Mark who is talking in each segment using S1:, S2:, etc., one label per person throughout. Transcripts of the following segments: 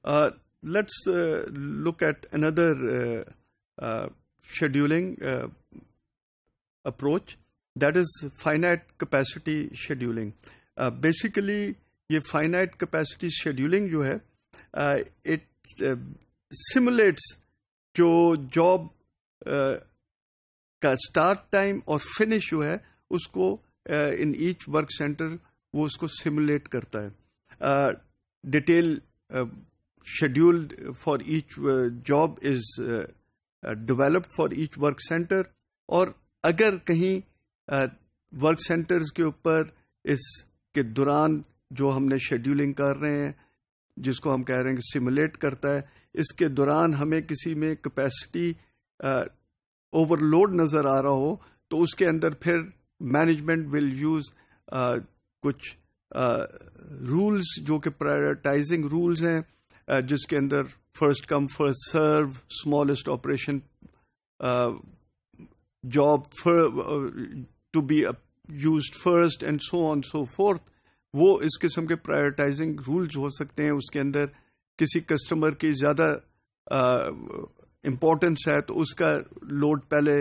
S1: Let's look at another scheduling approach, that is finite capacity scheduling. Basically یہ finite capacity scheduling جو ہے it simulates جو job کا start time اور finish جو ہے اس کو ان ایچ ورک سینٹر وہ اس کو سمولیٹ کرتا ہے. Detail scheduled for each job is developed for each work center, اور اگر کہیں ورک سینٹرز کے اوپر اس کے دوران جو ہم نے شیڈیولنگ کر رہے ہیں جس کو ہم کہہ رہے ہیں کہ سمولیٹ کرتا ہے، اس کے دوران ہمیں کسی میں کیپیسٹی اوور لوڈ نظر آ رہا ہو تو اس کے اندر پھر مینجمنٹ ول یوز کچھ رولز جو کہ پرائرٹائزنگ رولز ہیں، جس کے اندر first come first serve, smallest operation job to be used first and so on so forth. وہ اس قسم کے پرائرٹائزنگ رولز ہو سکتے ہیں. اس کے اندر کسی کسٹمر کی زیادہ امپورٹنس ہے تو اس کا لوڈ پہلے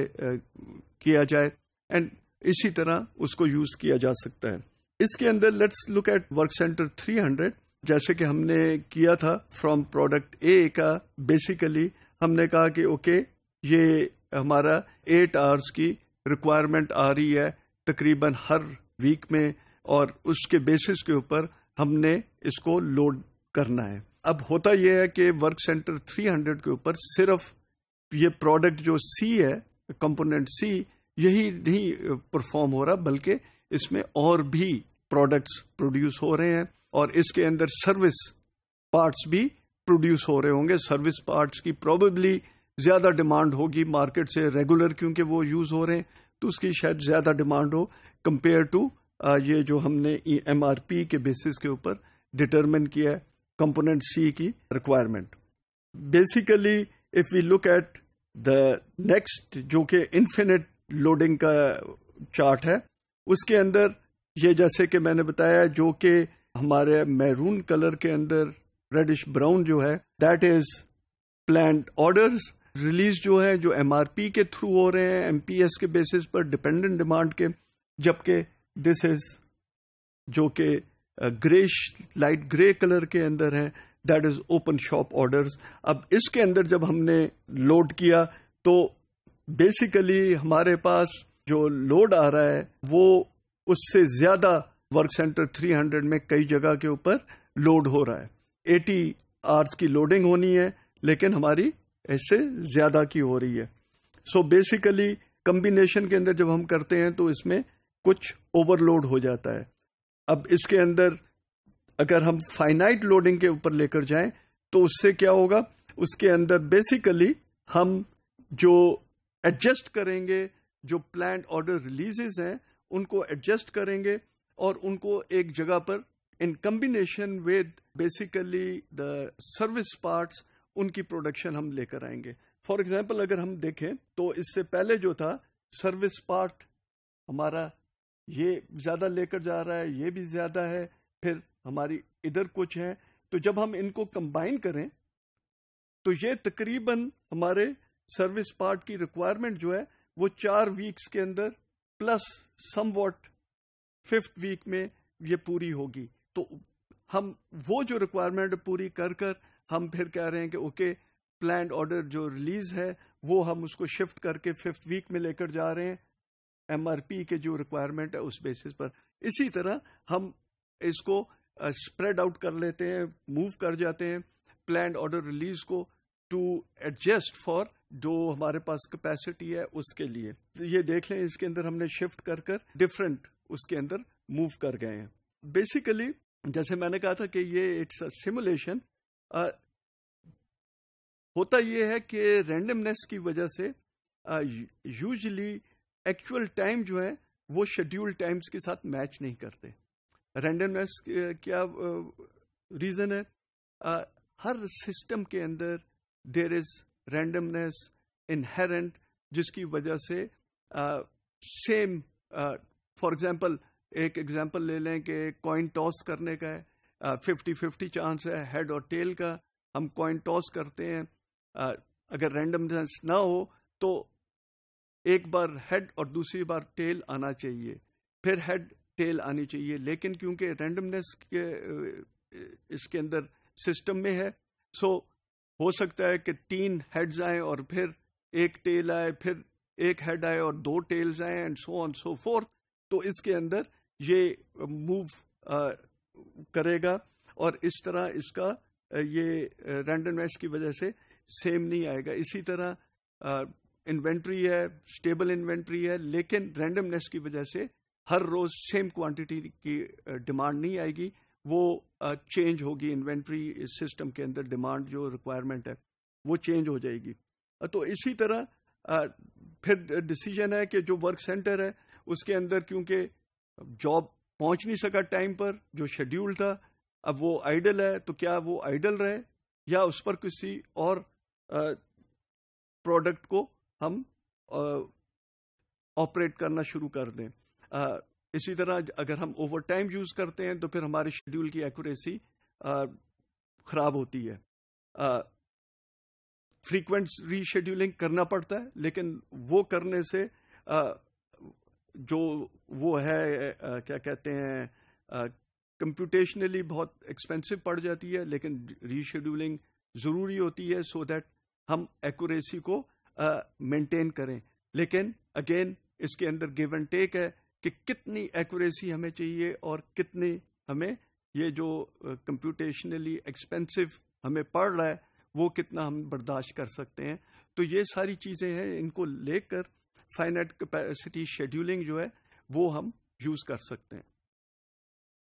S1: کیا جائے، اینڈ اسی طرح اس کو یوز کیا جا سکتا ہے. اس کے اندر let's look at work centre 300. جیسے کہ ہم نے کیا تھا فرام پروڈکٹ اے کا، بیسیکلی ہم نے کہا کہ اوکے یہ ہمارا 8 آورس کی ریکوائرمنٹ آ رہی ہے تقریباً ہر ویک میں، اور اس کے بیسس کے اوپر ہم نے اس کو لوڈ کرنا ہے. اب ہوتا یہ ہے کہ ورک سینٹر 300 کے اوپر صرف یہ پروڈکٹ جو سی ہے، کمپوننٹ سی، یہی نہیں پرفارم ہو رہا بلکہ اس میں اور بھی پروڈکٹس پروڈیوس ہو رہے ہیں، اور اس کے اندر سروس پارٹس بھی پروڈیوس ہو رہے ہوں گے. سروس پارٹس کی پروبیبلی زیادہ ڈیمانڈ ہوگی مارکیٹ سے، ریگولر کیونکہ وہ یوز ہو رہے ہیں تو اس کی شاید زیادہ ڈیمانڈ ہو کمپیئر ٹو یہ جو ہم نے ایم آر پی کے بیسس کے اوپر ڈٹرمن کیا ہے کمپوننٹ سی کی requirement. Basically if we look at the next جو کہ انفینٹ لوڈنگ کا چارٹ ہے، اس کے اندر یہ جیسے کہ میں نے بتایا جو کہ ہمارے میرون کلر کے اندر ریڈش براؤن جو ہے that is planned orders. Release جو ہے جو ایم آر پی کے تھرو ہو رہے ہیں، ایم پی ایس کے بیسس پر ڈپینڈنٹ ڈیمانڈ کے، جبکہ دس از جو کہ گریش لائٹ گرے کلر کے اندر ہے that is open shop orders. اب اس کے اندر جب ہم نے لوڈ کیا تو بیسیکلی ہمارے پاس جو لوڈ آ رہا ہے وہ اس سے زیادہ ورک سینٹر 300 میں کئی جگہ کے اوپر لوڈ ہو رہا ہے. 80 آورس کی لوڈنگ ہونی ہے لیکن ہماری اس سے زیادہ کی ہو رہی ہے. سو بیسیکلی کمبینیشن کے اندر جب ہم کرتے ہیں تو اس میں کچھ اوور لوڈ ہو جاتا ہے. اب اس کے اندر اگر ہم فائنائٹ لوڈنگ کے اوپر لے کر جائیں تو اس سے کیا ہوگا، اس کے اندر بیسیکلی ہم جو ایڈجسٹ کریں گے، جو پلانڈ آرڈر ریلیزز ہیں ان کو ایڈجسٹ کریں گے اور ان کو ایک جگہ پر in combination with basically the service parts ان کی پروڈکشن ہم لے کر آئیں گے. فار ایگزامپل اگر ہم دیکھیں تو اس سے پہلے جو تھا سروس پارٹ ہمارا یہ زیادہ لے کر جا رہا ہے، یہ بھی زیادہ ہے، پھر ہماری ادھر کچھ ہے، تو جب ہم ان کو کمبائن کریں تو یہ تقریباً ہمارے سروس پارٹ کی ریکوائرمنٹ جو ہے وہ 4 ویکس کے اندر plus some what 5th week میں یہ پوری ہوگی. تو ہم وہ جو ریکوائرمنٹ پوری کر کر ہم پھر کہہ رہے ہیں کہ اوکے پلانڈ آرڈر جو ریلیز ہے وہ ہم اس کو شفٹ کر کے 5th ویک میں لے کر جا رہے ہیں ایم آر پی کے جو ریکوائرمنٹ ہے اس بیسس پر. اسی طرح ہم اس کو اسپریڈ آؤٹ کر لیتے ہیں، موو کر جاتے ہیں پلانڈ آرڈر ریلیز کو ٹو ایڈجسٹ فار جو ہمارے پاس کیپیسٹی ہے اس کے لیے. یہ دیکھ لیں اس کے اندر ہم نے شفٹ کر کر ڈفرینٹ اس کے اندر موو کر گئے ہیں. بیسیکلی جیسے میں نے کہا تھا کہ یہ اٹس اے سیمولیشن. ہوتا یہ ہے کہ رینڈمنیس کی وجہ سے یوزلی ایکچوئل ٹائم جو ہے وہ شیڈیول ٹائمز کے ساتھ میچ نہیں کرتے. رینڈمنیس کیا ریزن ہے؟ ہر سسٹم کے اندر دیر از رینڈمنیس انہیرنٹ، جس کی وجہ سے سیم فار ایگزامپل ایک ایگزامپل لے لیں کہ کوائن ٹاس کرنے کا ہے، 50-50 چانس ہے ہیڈ اور ٹیل کا. ہم کوائن ٹاس کرتے ہیں. اگر رینڈمنس نہ ہو تو ایک بار ہیڈ اور دوسری بار ٹیل آنا چاہیے، پھر ہیڈ ٹیل آنی چاہیے. لیکن کیونکہ رینڈمنس اس کے اندر سسٹم میں ہے، سو ہو سکتا ہے کہ 3 ہیڈز آئیں اور پھر ایک ٹیل آئے، پھر ایک ہیڈ آئے اور 2 ٹیلز آئیں، and so on so fourth. تو اس کے اندر یہ موو کرے گا اور اس طرح اس کا یہ رینڈمنس کی وجہ سے سیم نہیں آئے گا. اسی طرح انوینٹری ہے، اسٹیبل انوینٹری ہے، لیکن رینڈمنس کی وجہ سے ہر روز سیم کوانٹٹی کی ڈیمانڈ نہیں آئے گی، وہ چینج ہوگی. انوینٹری سسٹم کے اندر ڈیمانڈ جو ریکوائرمنٹ ہے وہ چینج ہو جائے گی. تو اسی طرح پھر ڈیسیجن ہے کہ جو ورک سینٹر ہے اس کے اندر کیونکہ جاب پہنچ نہیں سکا ٹائم پر جو شیڈیول تھا، اب وہ آئیڈل ہے، تو کیا وہ آئیڈل رہے یا اس پر کسی اور پروڈکٹ کو ہم آپریٹ کرنا شروع کر دیں. اسی طرح اگر ہم اوور ٹائم یوز کرتے ہیں تو پھر ہمارے شیڈیول کی ایکوریسی خراب ہوتی ہے. فریکوینٹ ری شیڈیولنگ کرنا پڑتا ہے، لیکن وہ کرنے سے جو وہ ہے کیا کہتے ہیں کمپیوٹیشنلی بہت ایکسپینسو پڑ جاتی ہے، لیکن ری شیڈیولنگ ضروری ہوتی ہے سو دیٹ ہم ایکوریسی کو مینٹین کریں. لیکن اگین اس کے اندر گیو اینڈ ٹیک ہے کہ کتنی ایکوریسی ہمیں چاہیے اور کتنی ہمیں یہ جو کمپیوٹیشنلی ایکسپینسو ہمیں پڑ رہا ہے وہ کتنا ہم برداشت کر سکتے ہیں. تو یہ ساری چیزیں ہیں، ان کو لے کر فائنائٹ کیپیسٹی شیڈیولنگ جو ہے وہ ہم یوز کر سکتے ہیں.